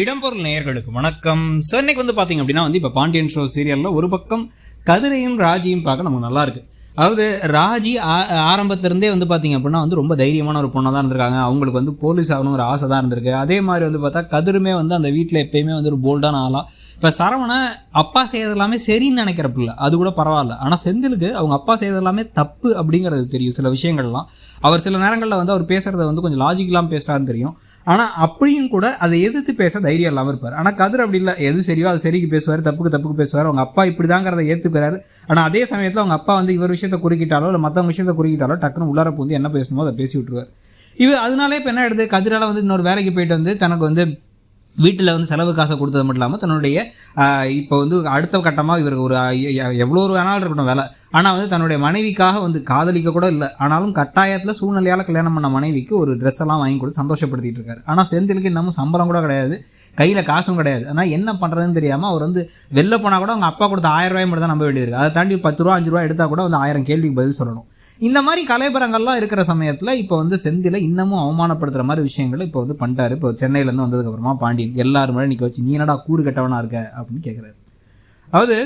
இடம்பொருள் நேயர்களுக்கு வணக்கம். ஸோ இன்னைக்கு பார்த்தீங்க அப்படின்னா இப்போ பாண்டியன் ஷோ சீரியலில் ஒரு பக்கம் கதிரையும் ராஜியும் பார்க்க நமக்கு நல்லா இருக்கு. அதாவது ராஜி ஆரம்பத்திலேருந்தே பார்த்தீங்க அப்படின்னா ரொம்ப தைரியமான ஒரு பொண்ணாக தான் இருந்திருக்காங்க. அவங்களுக்கு போலீஸ் ஆகணுங்கிற ஆசை தான் இருந்திருக்கு. அதே மாதிரி பார்த்தா கதிருமே அந்த வீட்டில் எப்பயுமே ஒரு போல்டான ஆளாக. இப்போ சரவணை அப்பா செய்யறது எல்லாமே சரின்னு நினைக்கிற பிள்ளை, அது கூட பரவாயில்ல. ஆனால் செந்திலுக்கு அவங்க அப்பா செய்யறது எல்லாமே தப்பு அப்படிங்கிறது தெரியும். சில விஷயங்கள்லாம் அவர் சில நேரங்களில் அவர் பேசுகிறத கொஞ்சம் லாஜிக்கெலாம் பேசுகிறாருன்னு தெரியும். ஆனால் அப்படியும் கூட அதை எதிர்த்து பேச தைரியம் இல்லாமல் இருப்பார். ஆனால் கதிர் அப்படி இல்லை, எது சரியோ அது சரிக்கு பேசுவார், தப்புக்கு பேசுவார். அவங்க அப்பா இப்படி தாங்கிறத ஏற்றுக்கிறாரு. ஆனால் அதே சமயத்தில் அவங்க அப்பா இவர் விஷயத்தை குறுக்கிட்டாலோ இல்லை மற்றவங்க விஷயத்தை குறுக்கிட்டாலோ டக்குன்னு உள்ளார பூந்து என்ன பேசணுமோ அதை பேசி விட்டுருவார். அதனாலே இப்போ என்ன எடுத்து கதிரால் இன்னொரு வேலைக்கு போயிட்டு தனக்கு வீட்டில் செலவு காசை கொடுத்தது மட்டும் இல்லாமல் தன்னுடைய இப்போ அடுத்த கட்டமாக இவருக்கு ஒரு எவ்வளோ ஒரு வேணாலும் இருக்கணும் வேலை. ஆனால் தன்னுடைய மனைவிக்காக காதலிக்க கூட இல்லை, ஆனாலும் கட்டாயத்தில் சூழ்நிலையால் கல்யாணம் பண்ண மனைவிக்கு ஒரு ட்ரெஸ் எல்லாம் வாங்கி கொடுத்து சந்தோஷப்படுத்திட்டு இருக்காரு. ஆனால் செந்திலுக்கு இன்னமும் சம்பளம் கூட கிடையாது, கையில் காசும் கிடையாது. ஆனால் என்ன பண்ணுறதுன்னு தெரியாமல் அவர் வெளில போனால் கூட அவங்க அப்பா கொடுத்த 1000 ரூபாய் மட்டும் தான் நம்ப வேண்டியிருக்கு. அதை தாண்டி 10 ரூபா 5 ரூபா எடுத்தால் கூட 1000 கேள்விக்கு பதில் சொல்லணும். இந்த மாதிரி கலைபரங்கள்லாம் இருக்கிற சமயத்தில் இப்போ செந்திலை இன்னமும் அவமானப்படுத்துகிற மாதிரி விஷயங்கள் இப்போ பண்ணிட்டாரு. இப்போ சென்னையிலேருந்து வந்ததுக்கப்புறமா பாண்டியன் எல்லாரும் மேலே நிற்க வச்சு நீ என்னடா கூறு கட்டவனாக இருக்க அப்படின்னு கேட்குறாரு. அதாவது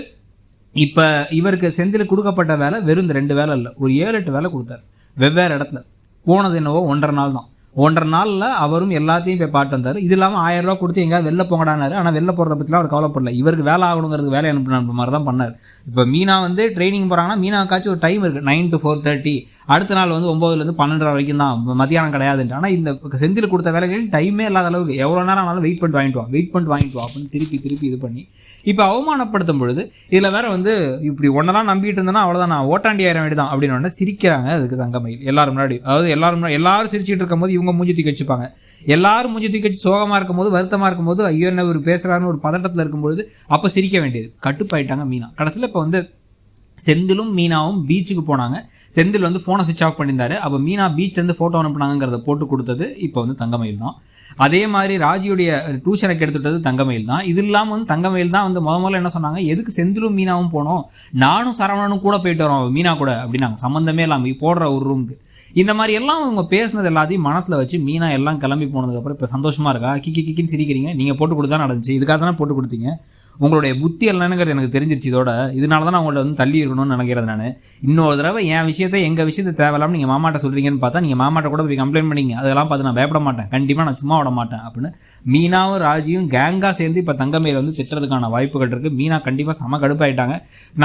இப்போ இவருக்கு செந்திலுக்கு கொடுக்கப்பட்ட வேலை வெறும் 2 வேலை இல்லை, ஒரு 7-8 வேலை கொடுத்தாரு வெவ்வேறு இடத்துல. போனது என்னவோ 1.5 நாள் தான். 1.5 நாளில் அவரும் எல்லாத்தையும் போய் பாட்டு வந்தார். இது இல்லாமல் 1000 ரூபா கொடுத்து எங்கேயாவது வெளில போங்கடானாரு. ஆனால் வெளில போகிறத பற்றிலாம் அவர் கவலைப்படல. இவருக்கு வேலை ஆகணுங்கிறதுக்கு வேலை அனுப்புன மாதிரி தான் பண்ணார். இப்போ மீனா ட்ரைனிங் போகிறாங்கன்னா மீனாக்காச்சும் ஒரு டைம் இருக்குது, 9 to 4:30. அடுத்த நாள் 9லேருந்து 12 வரைக்கும் தான், மத்தியானம் கிடையாதுன்ட்டு. ஆனால் இந்த செந்தில் கொடுத்த வேலைகள் டைமே இல்லாத அளவுக்கு எவ்வளோ நேரம் ஆனாலும் வெயிட் பண்ணிட்டு வாங்கிட்டு வா அப்படின்னு திருப்பி இது பண்ணி இப்போ அவமானப்படுத்தும் பொழுது இதில் வேற இப்படி ஒன்றெல்லாம் நம்பிட்டு இருந்தேன்னா அவ்வளோதான், நான் ஓட்டாண்டி ஆயிரம் வேண்டி தான் அப்படின்னு சிரிக்கிறாங்க. அதுக்கு தங்கமயில் எல்லாரும் முன்னாடி, அதாவது எல்லாரும் சிரிச்சிட்டு இருக்கும் போது இவங்க மூஞ்சி தூக்கி வச்சுப்பாங்க. எல்லாரும் மூஞ்சி தூக்கி வச்சு சோகமாக இருக்கும்போது வருத்தமாக இருக்கும்போது ஐயோ என்ன ஒரு பேசுகிறான்னு ஒரு பதட்டத்தில் இருக்கும்பொழுது அப்போ சிரிக்க வேண்டியது. கட்டுப்பாயிட்டாங்க மீனா. கடைசியில் இப்போ செந்திலும் மீனாவும் பீச்சுக்கு போனாங்க. செந்தில் ஃபோனை சுவிட்ச் ஆஃப் பண்ணியிருந்தாரு. அப்போ மீனா பீச்லேருந்து ஃபோட்டோ அனுப்புனாங்கிறத போட்டு கொடுத்தது இப்போ தங்கமயில் தான். அதே மாதிரி ராஜியுடைய டியூஷனுக்கு எடுத்துட்டது தங்கமயில் தான். இது இல்லாமல் தங்கமயில் தான் முதல்ல என்ன சொன்னாங்க, எதுக்கு செந்திலும் மீனாவும் போனோம், நானும் சரவணனும் கூட போயிட்டு வரோம் மீனா கூட அப்படின்னாங்க. சம்மந்தமே இல்லாமல் போடுற ஒரு ரூமுக்கு. இந்த மாதிரி எல்லாம் அவங்க பேசினது எல்லாத்தையும் மனசில் வச்சு மீனா எல்லாம் கிளம்பி போனதுக்கப்புறம் இப்போ சந்தோஷமாக இருக்கா, கிக்கின்னு சிரிக்கிறீங்க, நீங்கள் போட்டு கொடுத்தா நடந்துச்சு, இதுக்காக தானே போட்டு கொடுத்தீங்க, உங்களுடைய புத்தி என்னங்கிறது எனக்கு தெரிஞ்சிருச்சு. இதனால தான் நான் உங்கள்ட்ட தள்ளி இருக்கணும்னு நினைக்கிறது. நான் இன்னொரு தடவை என் விஷயத்தை எங்கள் விஷயத்தை தேவையில்லாமல் நீங்கள் மாமாட்ட சொல்கிறீங்கன்னு பார்த்தா நீங்கள் மாமாட்ட கூட போய் கம்ப்ளைண்ட் பண்ணிங்க. அதெல்லாம் பார்த்து நான் பயப்பட மாட்டேன், கண்டிப்பாக நான் சும்மா விட மாட்டேன் அப்படின்னு மீனாவும் ராஜியும் கேங்காக சேர்ந்து இப்போ தங்கமயில் திட்டுறதுக்கான வாய்ப்புகள் இருக்குது. மீனா கண்டிப்பாக செம கடுப்பாயிட்டாங்க.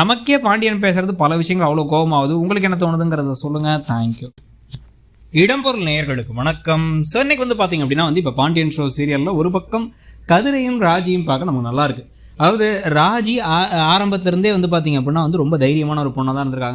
நமக்கே பாண்டியன் பேசுறது பல விஷயங்கள் அவ்வளோ கோபமாகுது. உங்களுக்கு என்ன தோணுதுங்கிறத சொல்லுங்கள். தேங்க்யூ. இடம்பொருள் நேயர்களுக்கு வணக்கம். ஸோ இன்னைக்கு பார்த்தீங்க அப்படின்னா இப்போ பாண்டியன் ஷோ சீரியலில் ஒரு பக்கம் கதிரையும் ராஜியும் பார்க்க நமக்கு நல்லா இருக்கு. அதாவது ராஜி ஆரம்பத்திலேருந்தே பார்த்தீங்க அப்படின்னா ரொம்ப தைரியமான ஒரு பொண்ணாக தான் இருந்திருக்காங்க.